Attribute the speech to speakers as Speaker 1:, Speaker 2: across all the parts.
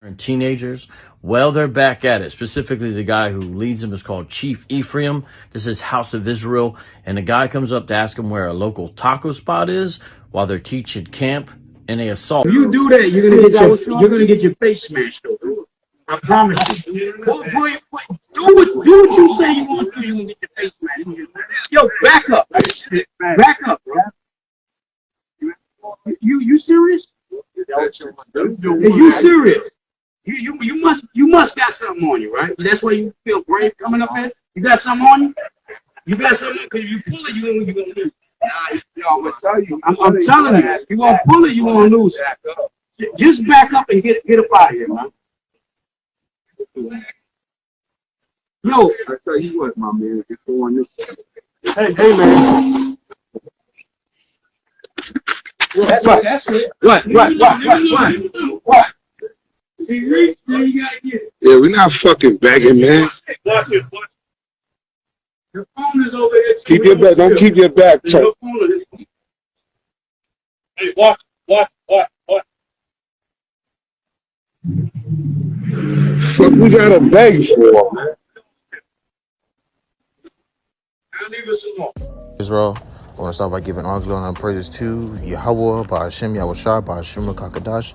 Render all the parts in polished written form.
Speaker 1: and teenagers. Well, they're back at it. Specifically, the guy who leads them is called Chief Ephraim. This is House of Israel. And the guy comes up to ask him where a local taco spot is while they're teaching camp, and they assault.
Speaker 2: If you do that, you're gonna get your face smashed over. I promise you. Boy, do what you say you want to do. You're gonna get your face smashed. Yo, back up. Back up, bro. You serious? Are you serious? You must got something on you, right? That's why you feel brave coming up here. You got something on you. You got something because you pull it, you're gonna lose. Yo, I'm gonna tell you. I'm telling you, you gonna pull it, you gonna lose. Just back up and get up out of here, man. Yo, I tell you what, my man, you're doing this. Hey, man. That's it. What?
Speaker 3: Yeah, we're not fucking begging, man.
Speaker 2: Your phone is over here.
Speaker 3: Keep your back. Don't keep your back tight.
Speaker 4: Hey, watch.
Speaker 3: Fuck, we gotta beg for, man.
Speaker 5: Israel, I want to start by giving all glory and praises to YAHAWAH, BAHASHAM, YAHAWASHI, BAHASHAM, QADASH,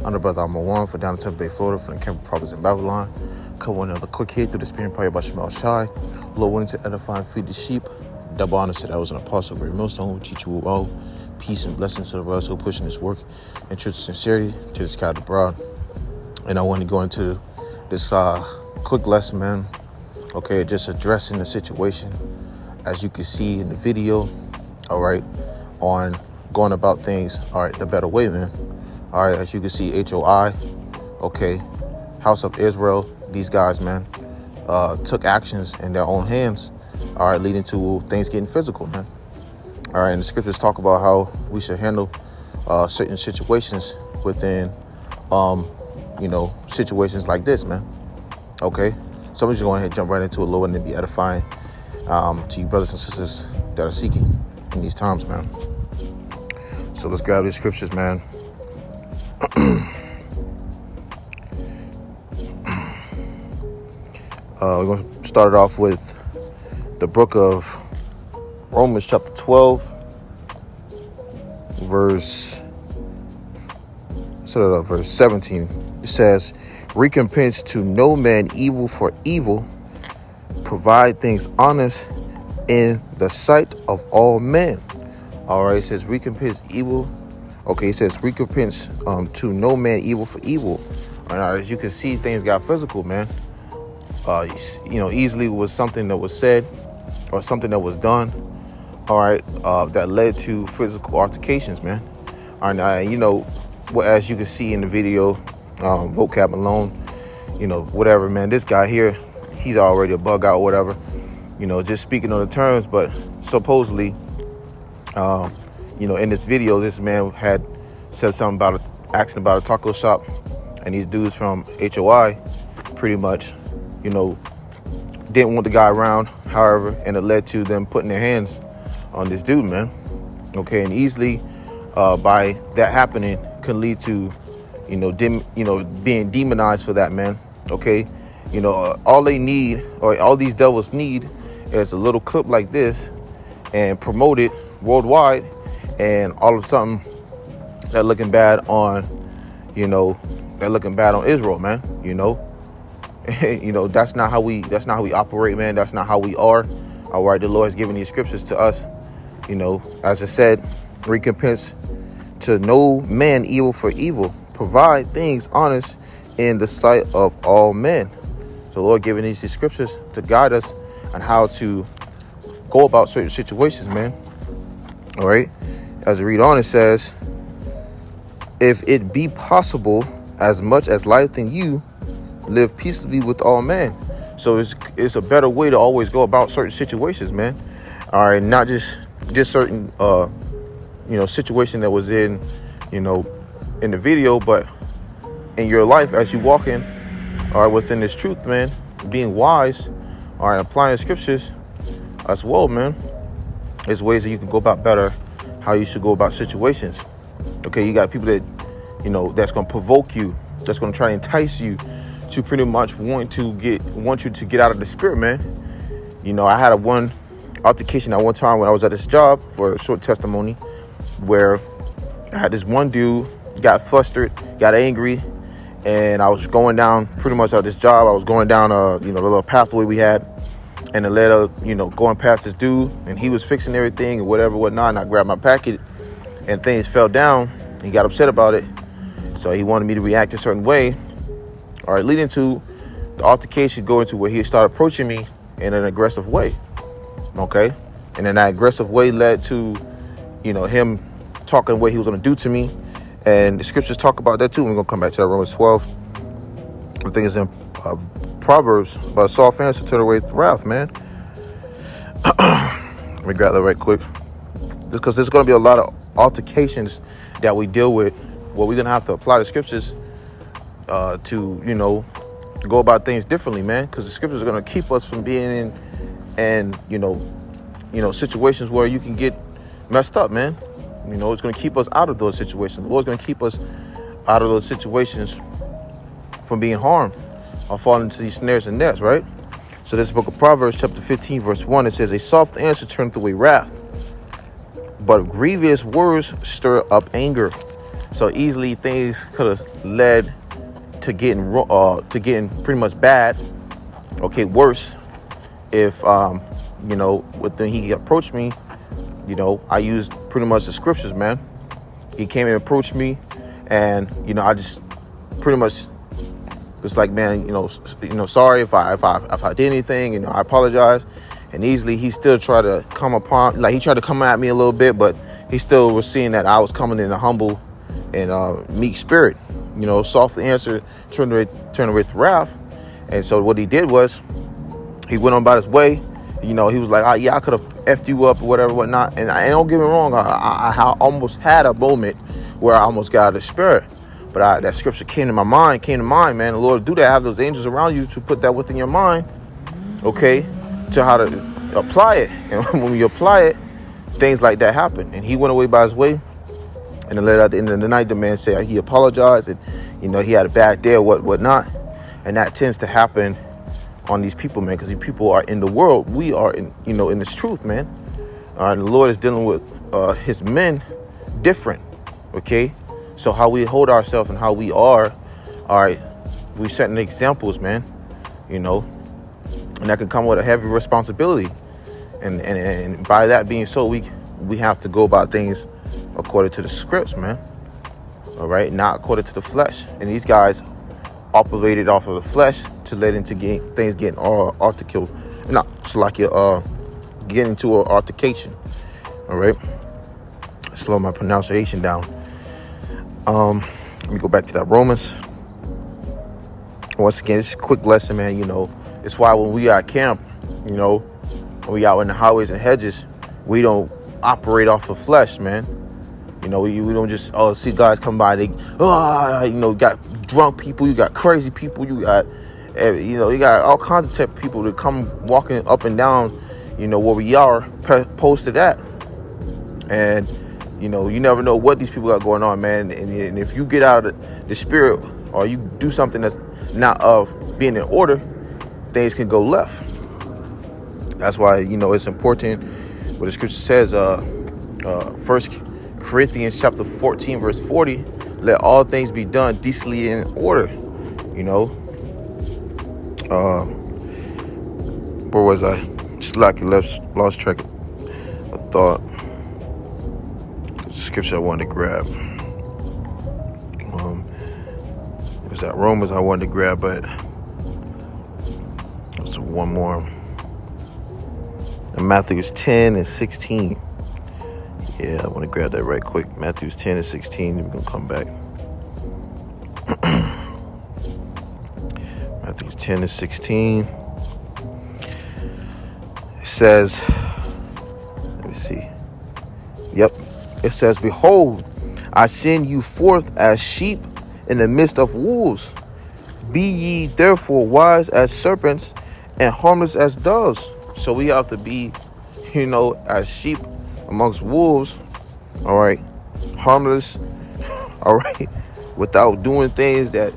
Speaker 5: under brother Ahmawan for down in Tampa Bay, Florida, for the camp prophets in Babylon. Come on, another quick hit through the spirit power by MILLSTONE. Lord, wanting to edify and feed the sheep. Double honor to that was an apostle, great millstone, who teach you all peace and blessings to the brothers who are pushing this work and truth and sincerity to the sky abroad. And I want to go into this quick lesson, man. Okay, just addressing the situation as you can see in the video, all right, on going about things, all right, the better way, man. All right, as you can see, HOI, okay, House of Israel, these guys, man, took actions in their own hands, all right, leading to things getting physical, man. All right, and the scriptures talk about how we should handle certain situations within, situations like this, man. Okay, so I'm just going to jump right into it, Lord, and then be edifying to you brothers and sisters that are seeking in these times, man. So let's grab these scriptures, man. We're going to start it off with the book of Romans chapter 12, verse 17. It says, recompense to no man evil for evil, provide things honest in the sight of all men. All right, it says recompense evil. Okay, it says recompense to no man evil for evil. All right, as you can see, things got physical, man. Easily was something that was said or something that was done, all right, that led to physical altercations, man. All right, as you can see in the video, vocab alone, whatever, man, this guy here, he's already a bug out, whatever, just speaking on the terms. But supposedly, in this video, this man had said something about asking about a taco shop, and these dudes from HOI pretty much, didn't want the guy around, however, and it led to them putting their hands on this dude, man. Okay, and easily by that happening can lead to, being demonized for that, man. Okay, all they need, or all these devils need, is a little clip like this and promote it worldwide, and all of a sudden they're looking bad on, Israel, man. That's not how we operate, man. That's not how we are. All right, the Lord has given these scriptures to us. As I said, recompense to no man evil for evil, provide things honest in the sight of all men. So the Lord giving these scriptures to guide us on how to go about certain situations, man. All right, as we read on, it says, if it be possible, as much as life in you, live peaceably with all men. So it's a better way to always go about certain situations, man. All right, not just certain situation that was in the video, but in your life as you walk in, all right, within this truth, man, being wise, all right, applying the scriptures as well, man. There's ways that you can go about better how you should go about situations. Okay, you got people that that's gonna provoke you, that's going to try to entice you to pretty much want you to get out of the spirit, man. You know, I had one altercation at one time when I was at this job, for a short testimony, where I had this one dude got flustered, got angry, and I was going down pretty much at this job. I was going down the little pathway we had, and it led up, going past this dude, and he was fixing everything and whatnot, and I grabbed my packet and things fell down. He got upset about it, so he wanted me to react a certain way. All right, leading to the altercation going to where he started approaching me in an aggressive way. Okay, and then that aggressive way led to, him talking what he was going to do to me, and the scriptures talk about that too. We're going to come back to that. Romans 12, I think it's in Proverbs, about a soft answer turn away wrath, man. Let me grab that right quick, just because there's going to be a lot of altercations that we deal with, where we're going to have to apply the scriptures to go about things differently, man, because the scriptures are going to keep us from being in situations where you can get messed up, man. It's going to keep us out of those situations. The Lord's going to keep us out of those situations from being harmed or falling into these snares and nets, right? So this book of Proverbs, chapter 15, verse 1, it says, a soft answer turneth away wrath, but grievous words stir up anger. So easily things could have led to getting pretty much bad, worse, if when he approached me, I used pretty much the scriptures, man. He came and approached me, and I just pretty much was like, man, sorry if I did anything, I apologize. And easily he still tried to he tried to come at me a little bit, but he still was seeing that I was coming in a humble and meek spirit. Soft answer turned away to wrath. And so what he did was, he went on about his way. He was like, I could have effed you up or whatever, whatnot. And don't get me wrong, I almost had a moment where I almost got out of the spirit. But that scripture came to mind, man. The Lord do that, have those angels around you to put that within your mind, to how to apply it. And when you apply it, things like that happen. And he went away by his way. And then later at the end of the night, the man said he apologized, and he had a bad day or whatnot. And that tends to happen on these people, man, because these people are in the world. We are in this truth, man. And the Lord is dealing with his men different. So how we hold ourselves and how we are, all right, we setting examples, man. And that can come with a heavy responsibility. And by that being so, we have to go about things according to the scripts, man. All right, not according to the flesh. And these guys operated off of the flesh to let into things getting altercation. Not so like get into an altercation. All right, slow my pronunciation down. Let me go back to that Romans. Once again, it's a quick lesson, man. It's why when we are at camp, when we out in the highways and hedges, we don't operate off of flesh, man. We don't just see guys come by. They got drunk people, you got crazy people, you got you got all kinds of type of people that come walking up and down, where we are posted at, and you never know what these people got going on, man. And if you get out of the spirit or you do something that's not of being in order, things can go left. That's why it's important what the scripture says. 1 Corinthians chapter 14 verse 40, let all things be done decently in order. Where was I? Just like lost track of thought. Scripture I wanted to grab. It was that Romans I wanted to grab, but there's one more. And Matthew 10 and 16. Yeah, I want to grab that right quick. Matthew 10 and 16. We're going to come back. Matthew 10 and 16. It says, let me see. Yep. It says, behold, I send you forth as sheep in the midst of wolves. Be ye therefore wise as serpents and harmless as doves. So we have to be, as sheep amongst wolves, all right, harmless, all right, without doing things that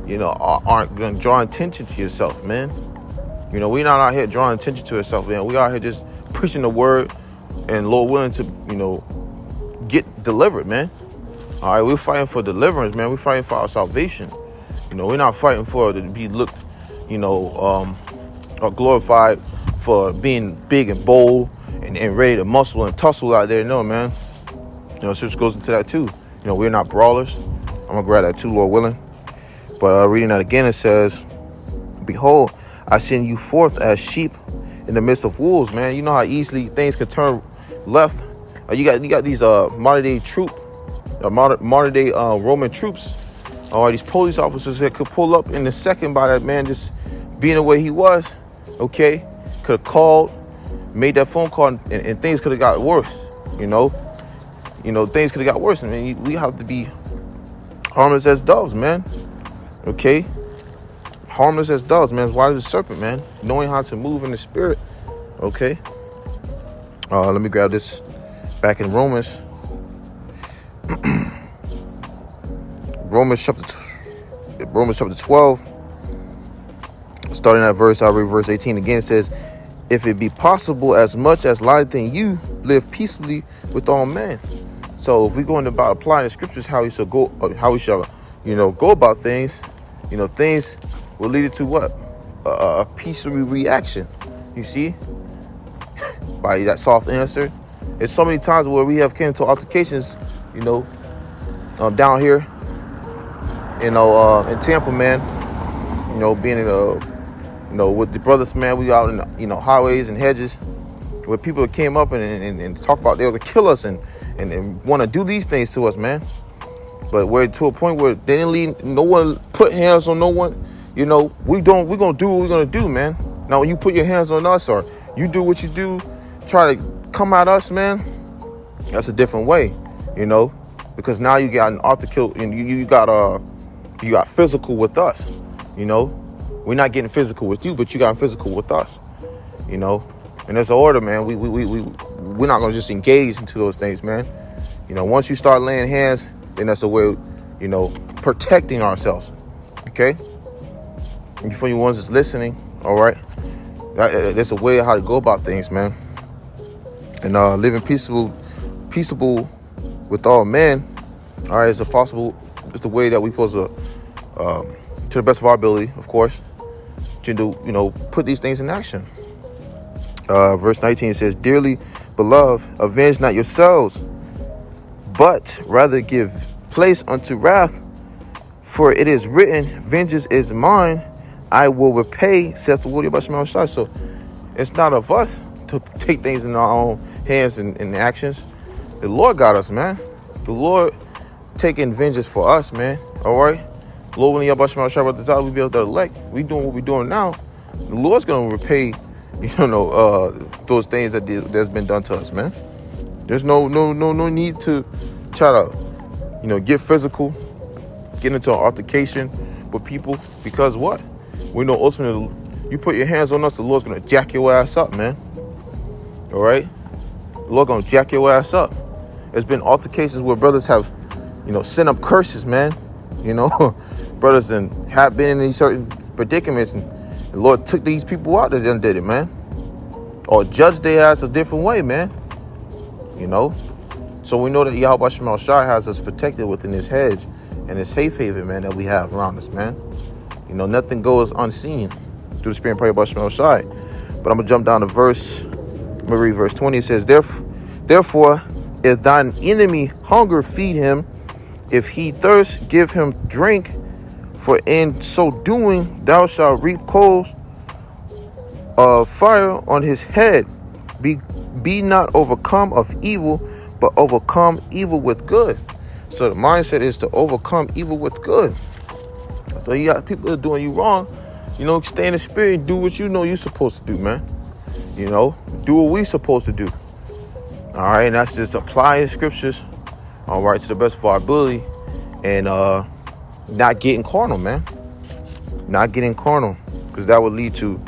Speaker 5: aren't going to draw attention to yourself, man. We're not out here drawing attention to ourselves, man. We out here just preaching the word and Lord willing to, get delivered, man. All right, we're fighting for deliverance, man. We're fighting for our salvation. We're not fighting for to be looked, or glorified for being big and bold and ready to muscle and tussle out there. No, man. Scripture goes into that too. We're not brawlers. I'm going to grab that too, Lord willing. But reading that again, it says, behold, I send you forth as sheep in the midst of wolves, man. You know how easily things can turn left. You got these modern day Roman troops, or these police officers that could pull up in a second by that man just being the way he was. Okay, could have called, made that phone call, and things could have got worse. Things could have got worse. I mean, we have to be harmless as doves, man. Okay, harmless as doves, man. As wide as a serpent, man. Knowing how to move in the spirit. Okay. Let me grab this back in Romans. Romans chapter 12. Starting at I'll read verse 18 again. It says, if it be possible, as much as lieth in you, live peaceably with all men. So if we're going about applying the scriptures, how we shall go about things, things will lead it to what? A peaceful reaction. You see? By that soft answer. It's so many times where we have came to altercations, down here, in Tampa, man, being in with the brothers, man, we out in highways and hedges where people came up and talk about they were to kill us and want to do these things to us, man. But we're to a point where they didn't leave, no one put hands on no one. We're gonna do what we're gonna do, man. Now when you put your hands on us or you do what you do, try to come at us, man, that's a different way, because now you got an article and you got physical with us, We're not getting physical with you, but you got physical with us, And there's an order, man. We're not gonna just engage into those things, man. Once you start laying hands, then that's a way, protecting ourselves. Okay. And for you ones that's listening, all right, there's a way how to go about things, man. And living peaceable with all men, all right, it's the way that we supposed to the best of our ability, of course, to do, put these things in action. Verse 19 says, dearly beloved, avenge not yourselves, but rather give place unto wrath, for it is written, vengeance is mine, I will repay, saith the Lord. So it's not of us to take things in our own hands and actions. The Lord got us, man. The Lord taking vengeance for us, man. All right. Lord, when Yahawah the time we be able to elect, we doing what we're doing now. The Lord's gonna repay, those things that's been done to us, man. There's no need to try to, get physical, get into an altercation with people, because what? We know ultimately, you put your hands on us, the Lord's gonna jack your ass up, man. All right, the Lord gonna jack your ass up. There's been altercations where brothers have, sent up curses, man. Brothers have been in these certain predicaments, and the Lord took these people out that done did it, man. Or judged their ass a different way, man. So we know that Yahawah has us protected within His hedge and His safe haven, man, that we have around us, man. Nothing goes unseen through the Spirit and prayer of Yahawah. But I'm gonna jump down to read verse 20. It says, therefore, if thine enemy hunger, feed him. If he thirst, give him drink. For in so doing, thou shalt reap coals of fire on his head. Be not overcome of evil, but overcome evil with good. So the mindset is to overcome evil with good. So you got people that are doing you wrong, stay in the spirit and do what you're supposed to do, man. Do what we supposed to do. All right, and that's just applying scriptures, all right, to the best of our ability, and not getting carnal, man. Not getting carnal, because that would lead to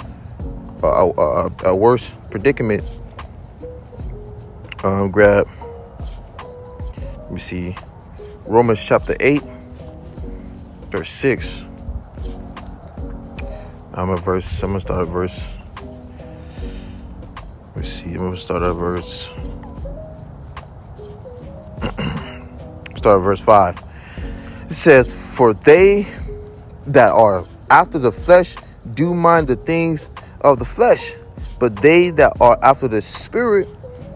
Speaker 5: a worse predicament. Let me see, Romans chapter 8, verse 6. I'm gonna start at verse. Let's see. I'm gonna start at verse. Start at verse 5. It says, "For they that are after the flesh do mind the things of the flesh, but they that are after the spirit,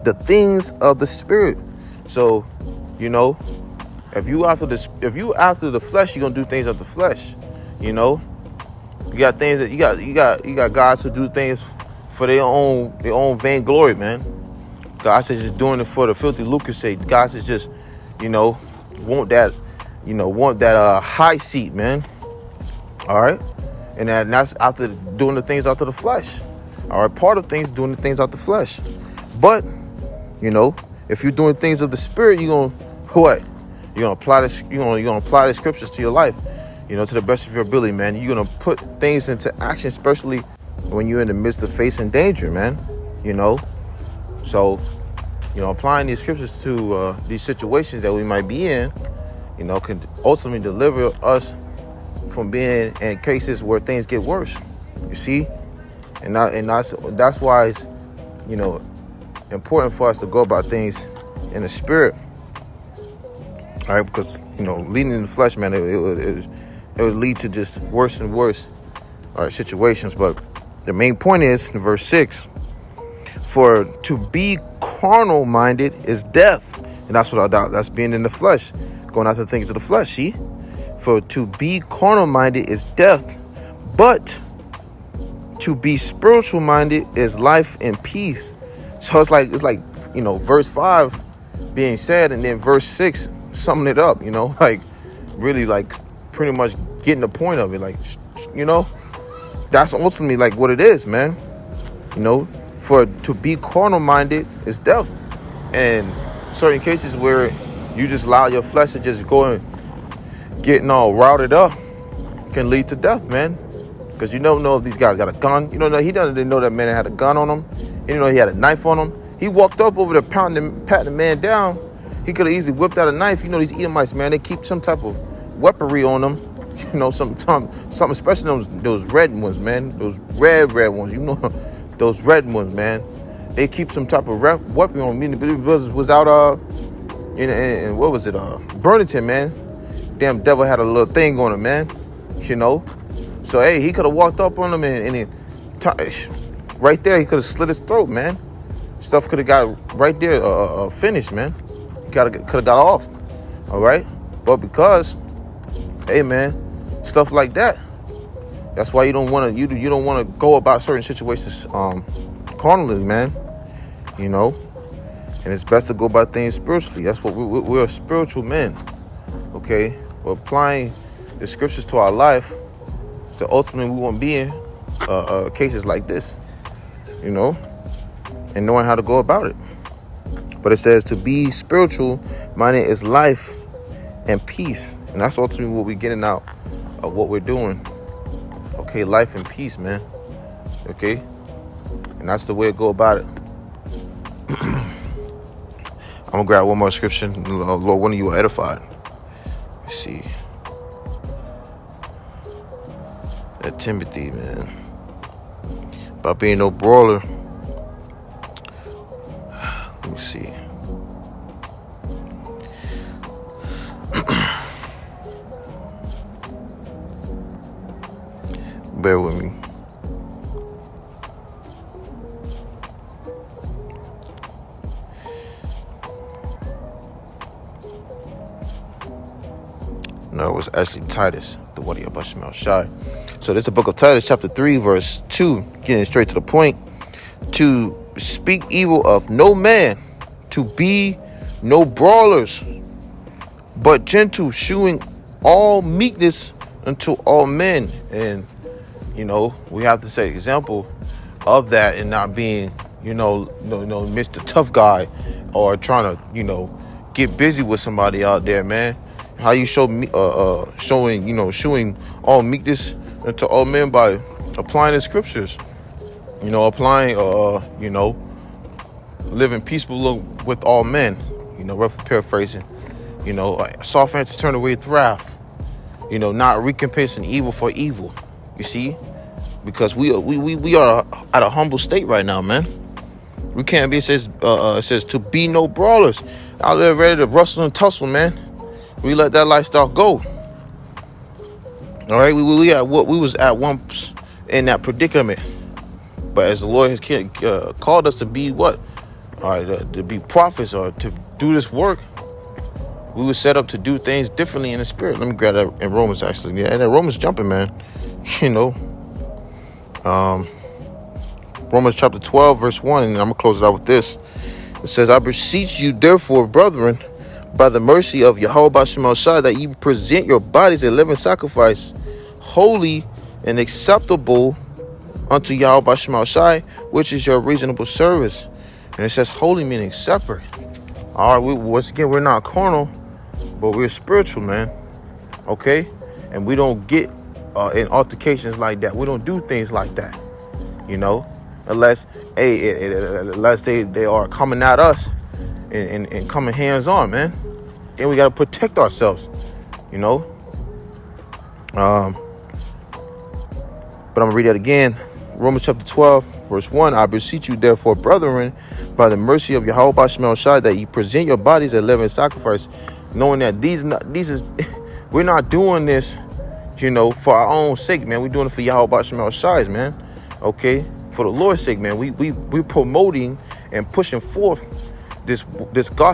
Speaker 5: the things of the spirit." So, you know, if you after the flesh, you're gonna do things of the flesh. You know, you got things that you got guys who do things for their own vainglory, man. Guys is just doing it for the filthy lucre's sake. Guys is just, you know, want that high seat, man. All right, and that's after doing the things after the flesh. All right, part of things doing the things out the flesh, but you know, if you're doing things of the spirit, you're gonna what? You're gonna apply this. You're gonna apply the scriptures to your life. You know, to the best of your ability, man. You're gonna put things into action, especially when you're in the midst of facing danger, man. You know, so you know, applying these scriptures to these situations that we might be in, you know, can ultimately deliver us from being in cases where things get worse. You see, and that's why it's, you know, important for us to go about things in the spirit. All right, because you know, leading in the flesh, man, it would lead to just worse and worse, all right, situations. But the main point is in verse 6: "For to be carnal minded is death," and that's being in the flesh, going after the things of the flesh. See, for to be carnal minded is death, but to be spiritual minded is life and peace. So it's like you know, verse 5 being said, and then verse 6 summing it up. You know, like really like pretty much getting the point of it. Like, you know, that's ultimately like what it is, man. You know, for to be carnal minded is death, and certain cases where you just allow your flesh to just go and getting all routed up can lead to death, man. Because you don't know if these guys got a gun. You don't know. He didn't know that man had a gun on him. He didn't know he had a knife on him. He walked up over there, patting the man down. He could have easily whipped out a knife. You know, these Edomites, man, they keep some type of weaponry on them. You know, something, especially those red ones, man. Those red ones. You know, those red ones, man. They keep some type of weapon on me. It was out in what was it? Burlington, man. Damn devil had a little thing on him, man. You know. So hey, he could have walked up on him and right there he could have slit his throat, man. Stuff could have got right there finished, man. Could have got off. All right, but because, hey, man, stuff like that. That's why you don't want to you don't want to go about certain situations carnally, man. You know, and it's best to go about things spiritually. That's what we're spiritual men. Okay, we're applying the scriptures to our life. So ultimately, we won't be in cases like this, you know, and knowing how to go about it. But it says to be spiritual minded is life and peace, and that's ultimately what we're getting out of what we're doing. Okay, life and peace, man. Okay, and that's the way to go about it. I'm gonna grab one more scripture. Lord, one of you are edified. Let's see. That Timothy, man, about being no brawler. Let me see. Bear with me. No, it was actually Titus, the YAHAWASHI. So this is the book of Titus, chapter 3, verse 2, getting straight to the point. To speak evil of no man, to be no brawlers, but gentle, shewing all meekness unto all men. And, you know, we have to say example of that and not being, you know, Mr. Tough Guy or trying to, you know, get busy with somebody out there, man. How you showing all meekness unto all men by applying the scriptures, you know, applying, you know, living peaceful with all men, you know, rough paraphrasing, you know, soft answer turn away with wrath, you know, not recompensing evil for evil. You see, because we are at a humble state right now, man. We can't be. It says to be no brawlers. Out there ready to rustle and tussle, man. We let that lifestyle go. All right, we was at once in that predicament, but as the Lord has called us to be what? All right, to be prophets or to do this work, we were set up to do things differently in the spirit. Let me grab that in Romans, actually. Yeah, that Romans jumping, man. You know, Romans chapter 12, verse 1, and I'm gonna close it out with this. It says, I beseech you, therefore, brethren, by the mercy of YAHWASHI, that you present your bodies a living sacrifice, holy and acceptable unto YAHWASHI, which is your reasonable service. And it says holy meaning separate. All right, once again, we're not carnal, but we're spiritual, man. Okay? And we don't get in altercations like that. We don't do things like that, you know, unless they are coming at us and coming hands on, man. Then we got to protect ourselves, you know. But I'm gonna read that again. Romans chapter 12, verse 1. I beseech you, therefore, brethren, by the mercy of YAHWASHI, that you present your bodies a living sacrifice, knowing that we're not doing this, you know, for our own sake, man. We're doing it for YAHWASHI, man. Okay, for the Lord's sake, man. We're promoting and pushing forth this gospel.